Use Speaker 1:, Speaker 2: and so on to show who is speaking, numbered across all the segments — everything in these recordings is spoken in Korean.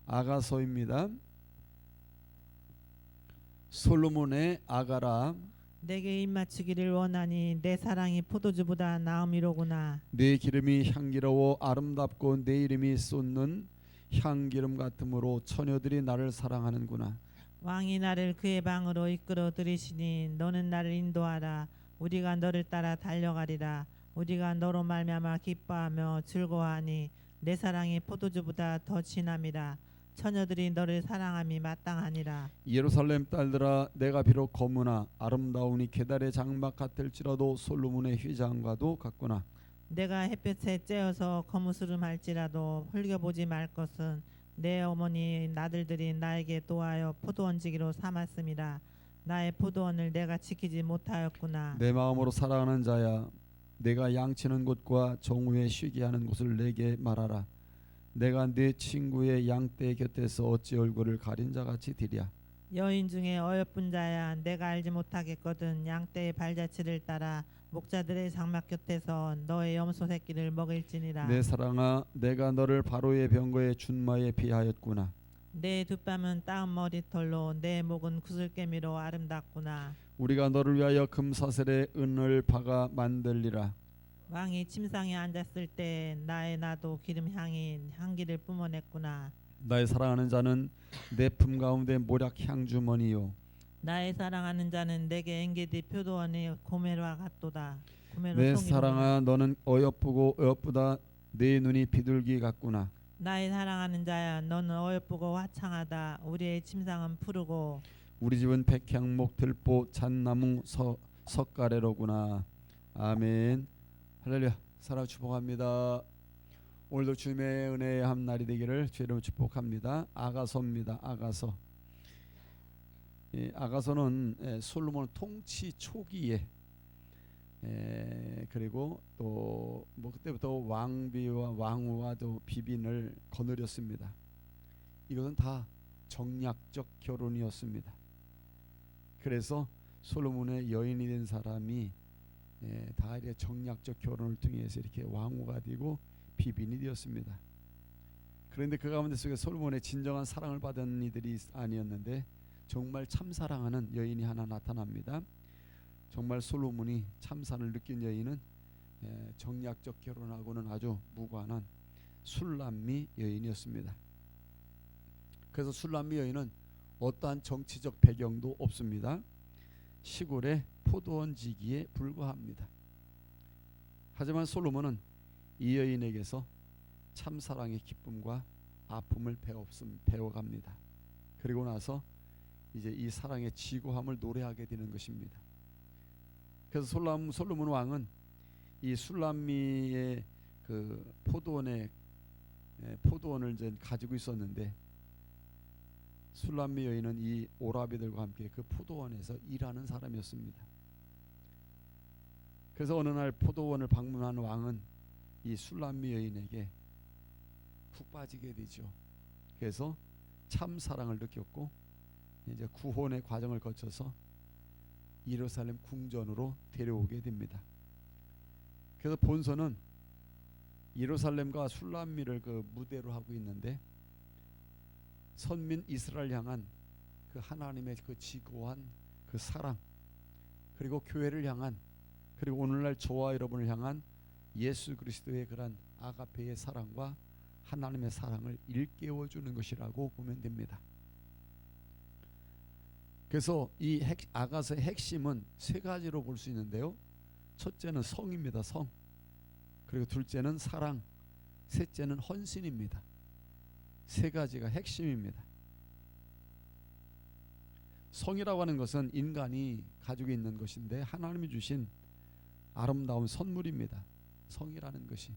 Speaker 1: 아가서입니다. 솔로몬의 아가라.
Speaker 2: 내게 입맞추기를 원하니 내 사랑이 포도주보다 나음이로구나.
Speaker 1: 내 기름이 향기로워 아름답고 내 이름이 쏟는 향기름 같으므로 처녀들이 나를 사랑하는구나.
Speaker 2: 왕이 나를 그의 방으로 이끌어 들이시니 너는 나를 인도하라. 우리가 너를 따라 달려가리라. 우리가 너로 말미암아 기뻐하며 즐거워하니 내 사랑이 포도주보다 더 진함이라. 처녀들이 너를 사랑함이 마땅하니라.
Speaker 1: 예루살렘 딸들아, 내가 비록 거무나 아름다우니 계달의 장막 같을지라도 솔로몬의 휘장과도 같구나.
Speaker 2: 내가 햇볕에 쬐어서 거무스름할지라도 흘겨보지 말 것은 내 어머니 나들들이 나에게 도하여 포도원지기로 삼았음이라. 나의 포도원을 내가 지키지 못하였구나.
Speaker 1: 내 마음으로 사랑하는 자야, 내가 양치는 곳과 정오에 쉬게 하는 곳을 내게 말하라. 내가 네 친구의 양떼 곁에서 어찌 얼굴을 가린 자같이 되랴.
Speaker 2: 여인 중에 어여쁜 자야, 내가 알지 못하겠거든. 양떼의 발자취를 따라 목자들의 장막 곁에서 너의 염소 새끼를 먹일지니라.
Speaker 1: 내 사랑아, 내가 너를 바로의 병거의 준마에 비하였구나.
Speaker 2: 내 두 뺨은 따은 머리털로 내 목은 구슬개미로 아름답구나.
Speaker 1: 우리가 너를 위하여 금사슬에 은을 박아 만들리라.
Speaker 2: 왕이 침상에 앉았을 때 나의 나도 기름 향인 향기를 뿜어냈구나.
Speaker 1: 나의 사랑하는 자는 내 품 가운데 모략 향주머니요.
Speaker 2: 나의 사랑하는 자는 내게 엔게디 표도원의 고메로와 같도다. 고메로
Speaker 1: 내
Speaker 2: 송이로다.
Speaker 1: 사랑아, 너는 어여쁘고 어여쁘다. 네 눈이 비둘기 같구나.
Speaker 2: 나의 사랑하는 자야, 너는 어여쁘고 화창하다. 우리의 침상은 푸르고
Speaker 1: 우리 집은 백향목 들보 잣나무 석가래로구나. 아멘. 할렐루야. 사랑 축복합니다. 오늘도 주님의 은혜의 한 날이 되기를 주의 이름으로 축복합니다. 아가서입니다. 아가서. 아가서는 솔로몬 통치 초기에 그리고 또 뭐 그때부터 왕비와 왕후와도 비빈을 거느렸습니다. 이것은 다 정략적 결혼이었습니다. 그래서 솔로몬의 여인이 된 사람이 다 이렇게 정략적 결혼을 통해서 이렇게 왕후가 되고 비빈이 되었습니다. 그런데 그 가운데 속에 솔로몬의 진정한 사랑을 받은 이들이 아니었는데 정말 참 사랑하는 여인이 하나 나타납니다. 정말 솔로몬이 참사를 느낀 여인은 정략적 결혼하고는 아주 무관한 술람미 여인이었습니다. 그래서 술람미 여인은 어떠한 정치적 배경도 없습니다. 시골의 포도원지기에 불과합니다. 하지만 솔로몬은 이 여인에게서 참사랑의 기쁨과 아픔을 배워갑니다. 그리고 나서 이제 이 사랑의 지고함을 노래하게 되는 것입니다. 그래서 솔로몬 왕은 이 술람미의 그 포도원을 이제 가지고 있었는데 술람미 여인은 이 오라비들과 함께 그 포도원에서 일하는 사람이었습니다. 그래서 어느 날 포도원을 방문한 왕은 이 술람미 여인에게 푹 빠지게 되죠. 그래서 참 사랑을 느꼈고 이제 구원의 과정을 거쳐서 예루살렘 궁전으로 데려오게 됩니다. 그래서 본서는 예루살렘과 술람미를 그 무대로 하고 있는데 선민 이스라엘 향한 그 하나님의 그 지고한 그 사랑, 그리고 교회를 향한, 그리고 오늘날 저와 여러분을 향한 예수 그리스도의 그런 아가페의 사랑과 하나님의 사랑을 일깨워 주는 것이라고 보면 됩니다. 그래서 이 아가서의 핵심은 세 가지로 볼 수 있는데요. 첫째는 성입니다. 성. 그리고 둘째는 사랑, 셋째는 헌신입니다. 세 가지가 핵심입니다. 성이라고 하는 것은 인간이 가지고 있는 것인데 하나님이 주신 아름다운 선물입니다. 성이라는 것이.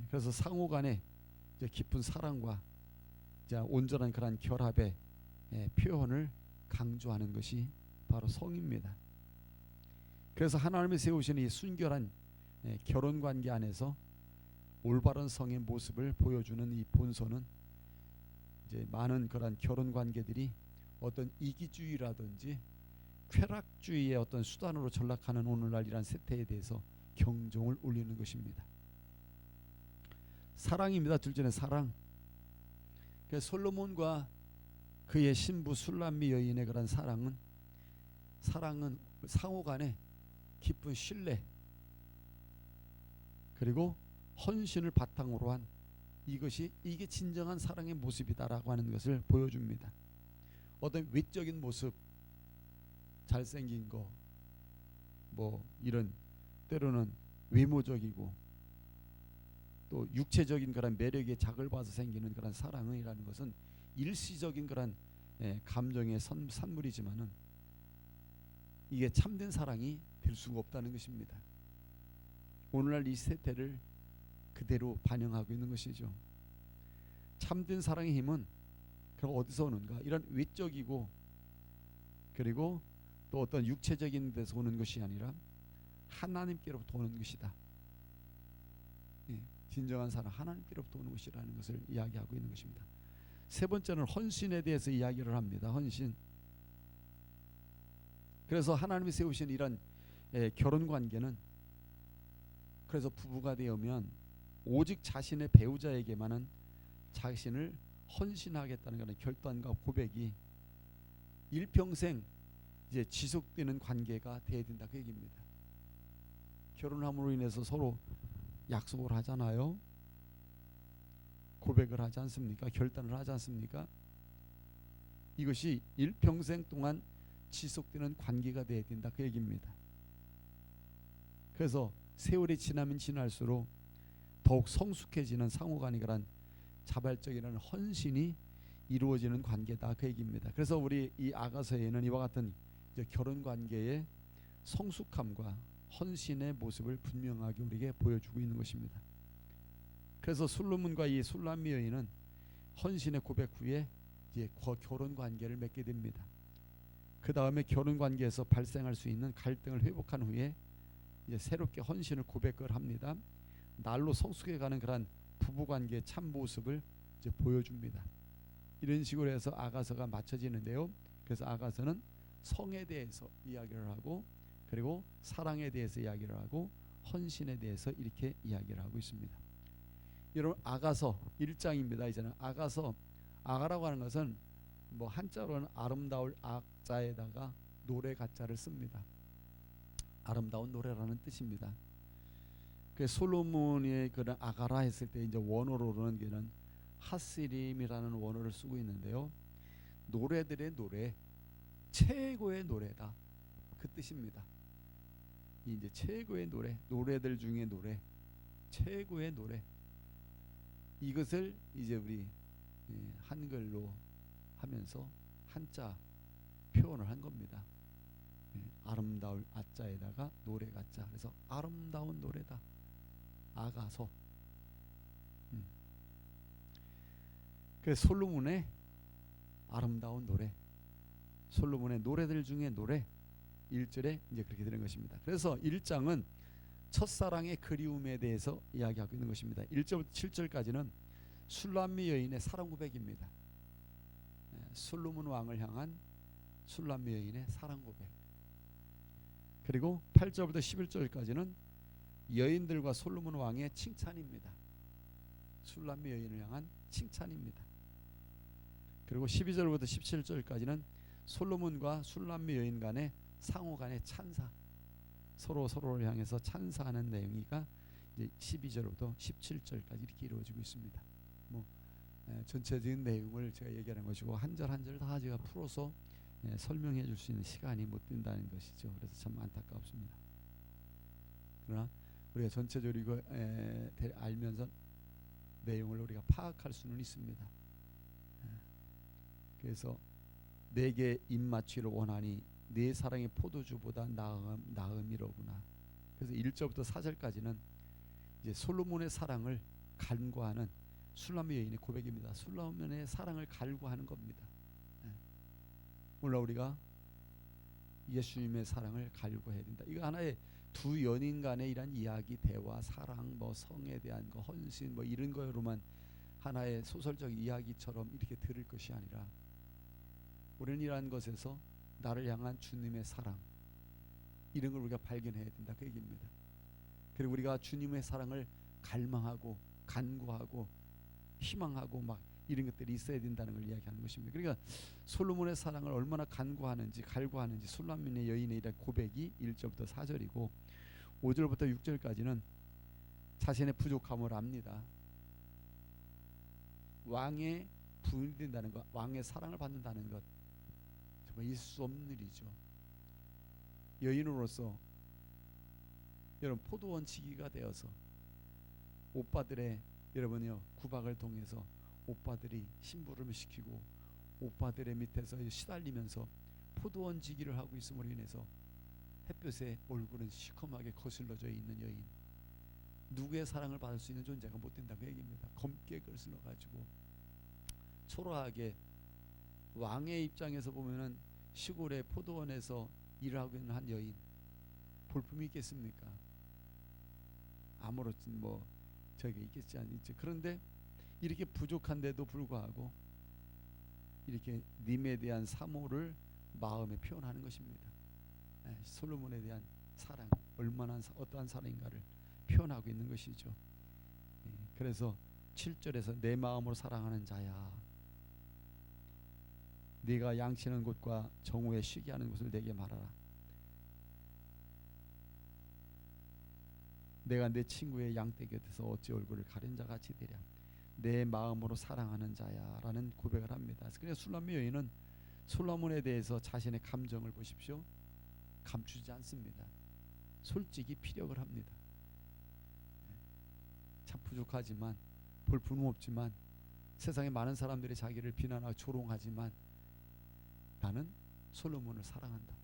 Speaker 1: 그래서 상호간에 깊은 사랑과 온전한 그런 결합의 표현을 강조하는 것이 바로 성입니다. 그래서 하나님이 세우신 이 순결한 결혼관계 안에서 올바른 성의 모습을 보여주는 이 본서는 이제 많은 그런 결혼관계들이 어떤 이기주의라든지 쾌락주의의 어떤 수단으로 전락하는 오늘날 이란 세태에 대해서 경종을 울리는 것입니다. 사랑입니다. 둘째는 사랑. 그 솔로몬과 그의 신부 술람미 여인의 그런 사랑은 상호간에 깊은 신뢰 그리고 헌신을 바탕으로 한 이게 진정한 사랑의 모습이다라고 하는 것을 보여줍니다. 어떤 외적인 모습, 잘생긴 거, 뭐 이런 때로는 외모적이고 또 육체적인 그런 매력에 작을 봐서 생기는 그런 사랑이라는 것은 일시적인 그런 감정의 산물이지만은 이게 참된 사랑이 될 수가 없다는 것입니다. 오늘날 이 세태를 그대로 반영하고 있는 것이죠. 참된 사랑의 힘은 그럼 어디서 오는가? 이런 외적이고 그리고 또 어떤 육체적인 데서 오는 것이 아니라 하나님께로부터 오는 것이다. 진정한 사랑 하나님께로부터 오는 것이라는 것을 이야기하고 있는 것입니다. 세 번째는 헌신에 대해서 이야기를 합니다. 헌신. 그래서 하나님이 세우신 이런 결혼 관계는 그래서 부부가 되면 오직 자신의 배우자에게만은 자신을 헌신하겠다는 그런 결단과 고백이 일평생 이제 지속되는 관계가 되어야 된다 그 얘기입니다. 결혼함으로 인해서 서로 약속을 하잖아요. 고백을 하지 않습니까? 결단을 하지 않습니까? 이것이 일평생 동안 지속되는 관계가 되어야 된다 그 얘기입니다. 그래서 세월이 지나면 지날수록 더욱 성숙해지는 상호간의 그런 자발적인 헌신이 이루어지는 관계다 그 얘기입니다. 그래서 우리 이 아가서에는 이와 같은 이제 결혼 관계의 성숙함과 헌신의 모습을 분명하게 우리에게 보여주고 있는 것입니다. 그래서 솔로몬과 이 술람미 여인은 헌신의 고백 후에 이제 결혼 관계를 맺게 됩니다. 그 다음에 결혼 관계에서 발생할 수 있는 갈등을 회복한 후에 이제 새롭게 헌신을 고백을 합니다. 날로 성숙해가는 그런 부부 관계의 참 모습을 이제 보여줍니다. 이런 식으로 해서 아가서가 맞춰지는데요. 그래서 아가서는 성에 대해서 이야기를 하고 그리고 사랑에 대해서 이야기를 하고 헌신에 대해서 이렇게 이야기를 하고 있습니다. 여러분 아가서 1장입니다. 이제는 아가라고 하는 것은 뭐 한자로는 아름다울 악자에다가 노래 가자를 씁니다. 아름다운 노래라는 뜻입니다. 그 솔로몬이 그런 아가라 했을 때 이제 원어로는 그는 하시림이라는 원어를 쓰고 있는데요. 노래들의 노래, 최고의 노래다 그 뜻입니다. 이제 최고의 노래, 노래들 중에 노래, 최고의 노래 이것을 이제 우리 한글로 하면서 한자 표현을 한 겁니다. 아름다울 아자에다가 노래 가자. 그래서 아름다운 노래다. 아가서. 그 솔로몬의 아름다운 노래, 솔로몬의 노래들 중에 노래 1절에 이제 그렇게 되는 것입니다. 그래서 1장은 첫사랑의 그리움에 대해서 이야기하고 있는 것입니다. 1절부터 7절까지는 술람미 여인의 사랑 고백입니다. 솔로몬 왕을 향한 술람미 여인의 사랑 고백. 그리고 8절부터 11절까지는 여인들과 솔로몬 왕의 칭찬입니다. 술람미 여인을 향한 칭찬입니다. 그리고 12절부터 17절까지는 솔로몬과 술람미 여인 간의 상호 간의 찬사, 서로를 향해서 찬사하는 내용이가 이제 12절부터 17절까지 이렇게 이루어지고 있습니다. 뭐 전체적인 내용을 제가 얘기하는 것이고 한 절 한 절 다 제가 풀어서 설명해 줄 수 있는 시간이 못 된다는 것이죠. 그래서 참 안타깝습니다. 그러나 우리가 전체적으로 알면서 내용을 우리가 파악할 수는 있습니다. 그래서 내게 입맞추기를 원하니 내 사랑의 포도주보다 나음이로구나. 그래서 1절부터 4절까지는 이제 솔로몬의 사랑을 간구하는 술람미 여인의 고백입니다. 솔로몬의 사랑을 갈구하는 겁니다. 오늘 우리가 예수님의 사랑을 갈구해야 된다. 이거 하나의 두 연인 간의 이런 이야기, 대화, 사랑, 뭐 성에 대한 거, 헌신, 뭐 이런 거로만 하나의 소설적 이야기처럼 이렇게 들을 것이 아니라 우리는 이러한 것에서 나를 향한 주님의 사랑 이런 걸 우리가 발견해야 된다 그 얘기입니다. 그리고 우리가 주님의 사랑을 갈망하고 간구하고 희망하고 막 이런 것들이 있어야 된다는 걸 이야기하는 것입니다. 그러니까 솔로몬의 사랑을 얼마나 간구하는지 갈구하는지 술람미의 여인의 이런 고백이 1절부터 4절이고 5절부터 6절까지는 자신의 부족함을 압니다. 왕의 부인이 된다는 것, 왕의 사랑을 받는다는 것, 정말 있을 수 없는 일이죠. 여인으로서 여러분 포도원 지기가 되어서 오빠들의 여러분요 구박을 통해서 오빠들이 심부름을 시키고 오빠들의 밑에서 시달리면서 포도원 지기를 하고 있음으로 인해서 햇볕에 얼굴은 시커멓게 거슬러져 있는 여인, 누구의 사랑을 받을 수 있는 존재가 못 된다고 얘기합니다. 검게 거슬러 가지고 초라하게 왕의 입장에서 보면은 시골의 포도원에서 일을 하고 있는 한 여인 볼품이 있겠습니까? 아무렇지 뭐 저게 있겠지 않겠지. 그런데 이렇게 부족한데도 불구하고 이렇게 님에 대한 사모를 마음에 표현하는 것입니다. 솔로몬에 대한 사랑, 얼마나 어떠한 사랑인가를 표현하고 있는 것이죠. 그래서 7절에서 내 마음으로 사랑하는 자야, 네가 양치는 곳과 정오에 쉬게 하는 곳을 내게 말하라. 내가 내 친구의 양떼 곁에서 어찌 얼굴을 가린 자 같이 되랴. 내 마음으로 사랑하는 자야 라는 고백을 합니다. 그래서 술람미 여인은 솔로몬에 대해서 자신의 감정을 보십시오. 감추지 않습니다. 솔직히 피력을 합니다. 참 부족하지만 볼품은 없지만 세상에 많은 사람들이 자기를 비난하고 조롱하지만 나는 솔로몬을 사랑한다.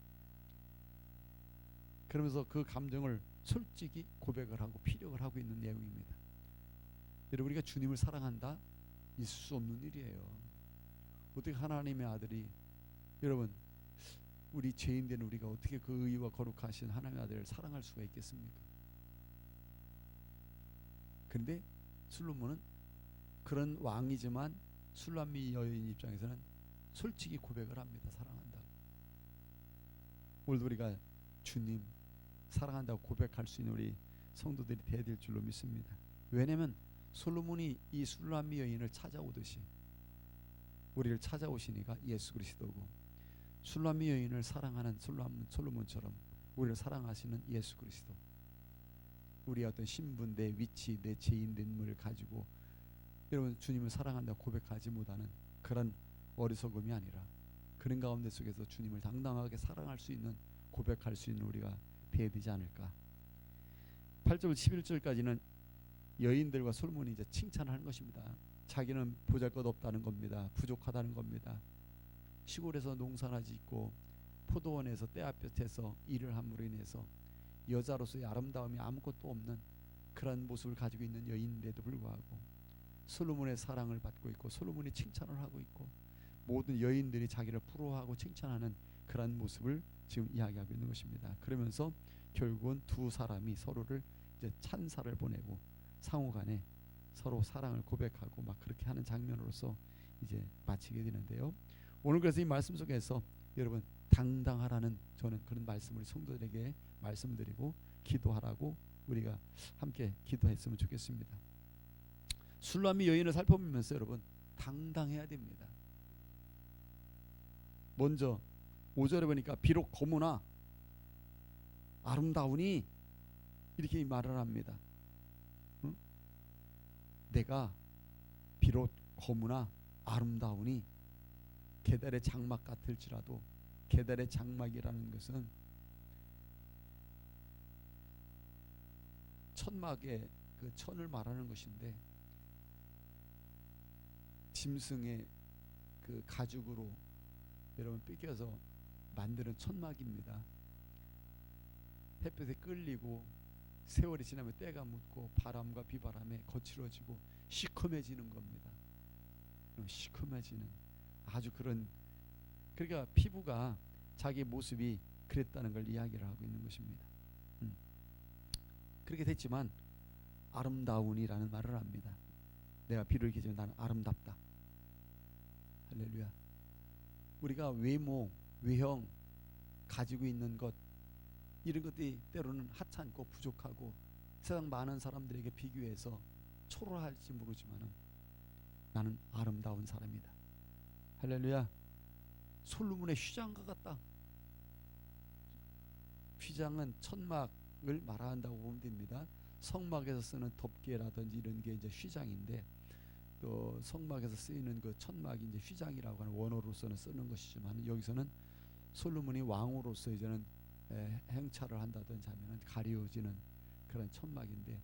Speaker 1: 그러면서 그 감정을 솔직히 고백을 하고 피력을 하고 있는 내용입니다. 여러분, 우리가 주님을 사랑한다? 있을 수 없는 일이에요. 어떻게 하나님의 아들이, 여러분 우리 죄인된 우리가 어떻게 그 의와 거룩하신 하나님의 아들을 사랑할 수가 있겠습니까? 그런데 솔로몬은 그런 왕이지만 술람미 여인 입장에서는 솔직히 고백을 합니다. 사랑한다. 오늘도 우리가 주님 사랑한다고 고백할 수 있는 우리 성도들이 되어야 될 줄로 믿습니다. 왜냐하면 솔로몬이 이 술람미 여인을 찾아오듯이 우리를 찾아오시니까 예수 그리스도고, 술람미 여인을 사랑하는 솔로몬처럼 우리를 사랑하시는 예수 그리스도, 우리의 어떤 신분, 내 위치, 내 죄인됨을 가지고 여러분 주님을 사랑한다고 고백하지 못하는 그런 어리석음이 아니라 그런 가운데 속에서 주님을 당당하게 사랑할 수 있는, 고백할 수 있는 우리가 되어야 되지 않을까. 8절 11절까지는 여인들과 솔로몬이 이제 칭찬하는 것입니다. 자기는 보잘것없다는 겁니다. 부족하다는 겁니다. 시골에서 농사나 짓고 포도원에서 떼앗볕에서 일을 함으로 인해서 여자로서의 아름다움이 아무것도 없는 그런 모습을 가지고 있는 여인인데도 불구하고 솔로몬의 사랑을 받고 있고 솔로몬이 칭찬을 하고 있고 모든 여인들이 자기를 부러워하고 칭찬하는 그런 모습을 지금 이야기하고 있는 것입니다. 그러면서 결국은 두 사람이 서로를 이제 찬사를 보내고 상호간에 서로 사랑을 고백하고 막 그렇게 하는 장면으로서 이제 마치게 되는데요. 오늘 그래서 이 말씀 속에서 여러분 당당하라는 저는 그런 말씀을 성도들에게 말씀드리고 기도하라고 우리가 함께 기도했으면 좋겠습니다. 술람미 여인을 살펴보면서 여러분 당당해야 됩니다. 먼저 5절에 보니까 비록 거무나 아름다우니 이렇게 말을 합니다. 응? 내가 비록 거무나 아름다우니, 게달의 장막 같을지라도, 게달의 장막이라는 것은 천막의 그 천을 말하는 것인데 짐승의 그 가죽으로 여러분 삐겨서 만드는 천막입니다. 햇볕에 끌리고 세월이 지나면 때가 묻고 바람과 비바람에 거칠어지고 시커매지는 겁니다. 시커매지는 아주 그런, 그러니까 피부가 자기 모습이 그랬다는 걸 이야기를 하고 있는 것입니다. 그렇게 됐지만 아름다우니라는 말을 합니다. 내가 비를 기지면 나는 아름답다. 할렐루야. 우리가 외모, 외형 가지고 있는 것, 이런 것들이 때로는 하찮고 부족하고 세상 많은 사람들에게 비교해서 초라할지 모르지만은 나는 아름다운 사람이다. 할렐루야. 솔로몬의 휘장과 같다. 휘장은 천막을 말한다고 보면 됩니다. 성막에서 쓰는 덮개라든지 이런 게 이제 휘장인데, 또 성막에서 쓰이는 그 천막이 이제 휘장이라고 하는 원어로서는 쓰는 것이지만, 여기서는 솔로몬이 왕으로서 이제는 행차를 한다든지 하면은 가려지는 그런 천막인데,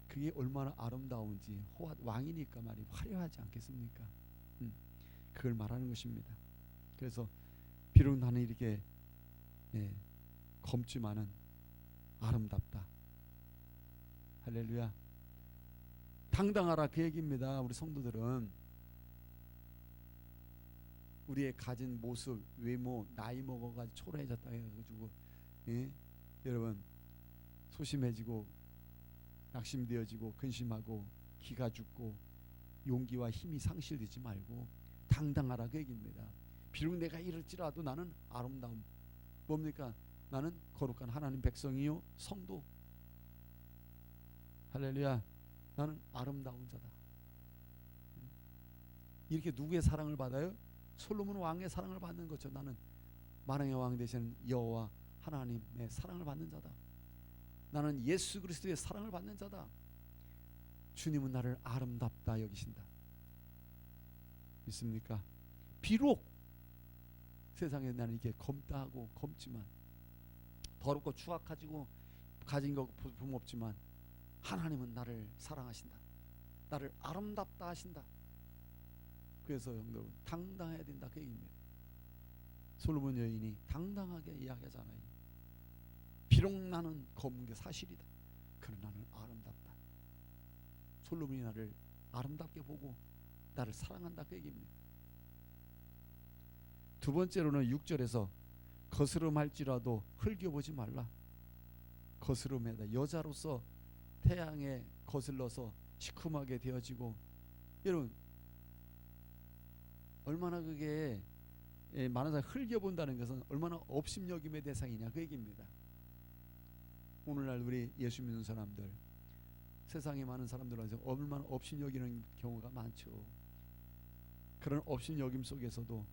Speaker 1: 그게 얼마나 아름다운지, 왕이니까 말이 화려하지 않겠습니까? 그걸 말하는 것입니다. 그래서 비록 나는 이렇게 검지만은 아름답다. 할렐루야. 당당하라, 그 얘기입니다. 우리 성도들은 우리의 가진 모습, 외모, 나이 먹어가지고 초라해졌다 해가지고 여러분 소심해지고 낙심되어지고 근심하고 기가 죽고 용기와 힘이 상실되지 말고 당당하라, 그 얘기입니다. 비록 내가 이럴지라도 나는 아름다움, 뭡니까? 나는 거룩한 하나님 백성이요 성도. 할렐루야. 나는 아름다운 자다. 이렇게 누구의 사랑을 받아요? 솔로몬 왕의 사랑을 받는 거죠. 나는 만왕의 왕 되시는 여호와 하나님의 사랑을 받는 자다. 나는 예수 그리스도의 사랑을 받는 자다. 주님은 나를 아름답다 여기신다. 믿습니까? 비록 세상에 나는 이게 검다 하고 검지만, 더럽고 추악하지고 가진 거 볼품없지만, 하나님은 나를 사랑하신다. 나를 아름답다 하신다. 그래서 여러분 당당해야 된다, 그 얘기입니다. 솔로몬 여인이 당당하게 이야기하잖아요. 비록 나는 검은 게 사실이다. 그러나 나는 아름답다. 솔로몬이 나를 아름답게 보고 나를 사랑한다, 그 얘기입니다. 두 번째로는 6절에서 거스름할지라도 흘겨보지 말라. 거스름에다 여자로서 태양에 거슬러서 시큼하게 되어지고, 여러분 얼마나 그게 많은 사람이 흘겨본다는 것은 얼마나 업심여김의 대상이냐, 그 얘기입니다. 오늘날 우리 예수 믿는 사람들, 세상에 많은 사람들한테 얼마나 업심여기는 경우가 많죠. 그런 업심여김 속에서도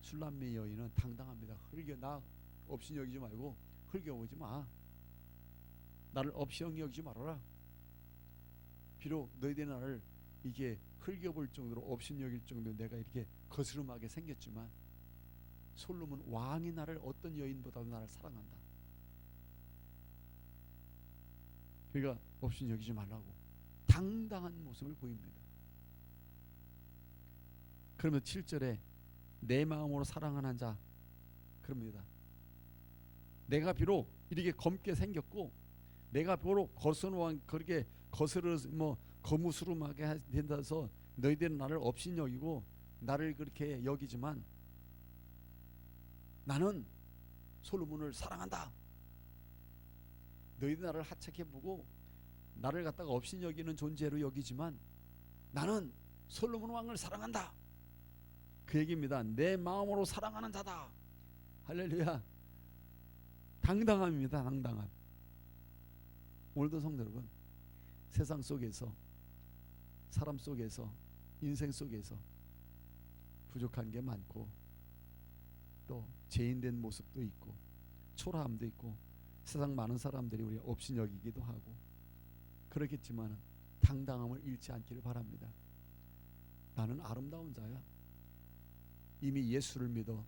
Speaker 1: 술람미 여인은 당당합니다. 나 업심여기지 말고 흘겨보지 마. 나를 업심여기지 말아라. 비록 너희들이 나를 이게 흘겨볼 정도로 업심여길 정도로 내가 이렇게 거스름하게 생겼지만, 솔로몬 왕이 나를 어떤 여인보다도 나를 사랑한다. 그러니까 업심여기지 말라고 당당한 모습을 보입니다. 그러면 7절에 내 마음으로 사랑하는 자, 그럽니다. 내가 비록 이렇게 검게 생겼고, 내가 비록 그렇게 거스르 거무스름하게 된다서 너희들은 나를 업신여기고 나를 그렇게 여기지만, 나는 솔로몬을 사랑한다. 너희들 나를 하찮게보고 나를 갖다가 업신여기는 존재로 여기지만, 나는 솔로몬 왕을 사랑한다, 그 얘기입니다. 내 마음으로 사랑하는 자다. 할렐루야. 당당함입니다. 당당함. 오늘도 성도 여러분, 세상 속에서, 사람 속에서, 인생 속에서 부족한 게 많고, 또 죄인된 모습도 있고 초라함도 있고, 세상 많은 사람들이 우리 업신여기기도 하고 그렇겠지만 당당함을 잃지 않기를 바랍니다. 나는 아름다운 자야. 이미 예수를 믿어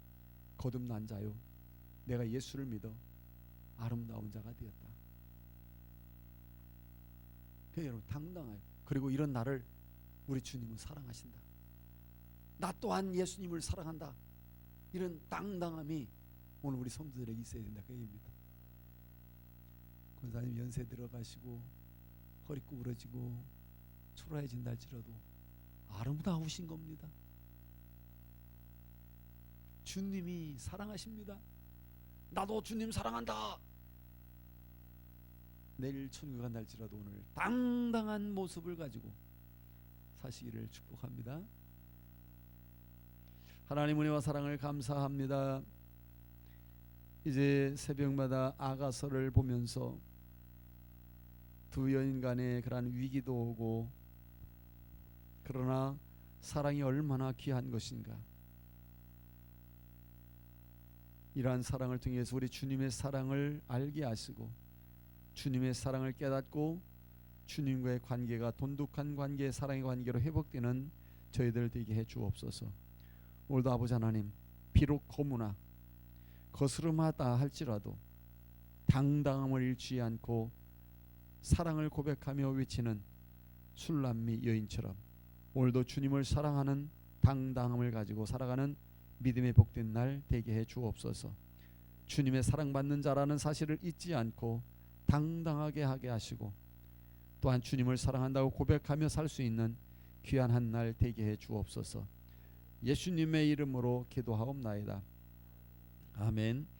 Speaker 1: 거듭난 자요. 내가 예수를 믿어 아름다운 자가 되었다. 그래서 여러분 당당해요. 그리고 이런 나를 우리 주님은 사랑하신다. 나 또한 예수님을 사랑한다. 이런 당당함이 오늘 우리 성도들에게 있어야 된다, 그 얘기입니다. 권사님 연세 들어가시고 허리 구부러지고 초라해진다 할지라도 아름다우신 겁니다. 주님이 사랑하십니다. 나도 주님 사랑한다. 내일 천국에 간다 할지라도 오늘 당당한 모습을 가지고 사시기를 축복합니다. 하나님 은혜와 사랑을 감사합니다. 이제 새벽마다 아가서를 보면서 두 여인 간에 그러한 위기도 오고, 그러나 사랑이 얼마나 귀한 것인가. 이러한 사랑을 통해서 우리 주님의 사랑을 알게 하시고 주님의 사랑을 깨닫고 주님과의 관계가 돈독한 관계, 사랑의 관계로 회복되는 저희들 되게 해 주옵소서. 오늘도 아버지 하나님, 비록 고무나 거스름하다 할지라도 당당함을 잃지 않고 사랑을 고백하며 외치는 술람미 여인처럼 오늘도 주님을 사랑하는 당당함을 가지고 살아가는 믿음의 복된 날 되게 해 주옵소서. 주님의 사랑받는 자라는 사실을 잊지 않고 당당하게 하게 하시고 또한 주님을 사랑한다고 고백하며 살 수 있는 귀한 한 날 되게 해 주옵소서. 예수님의 이름으로 기도하옵나이다. 아멘.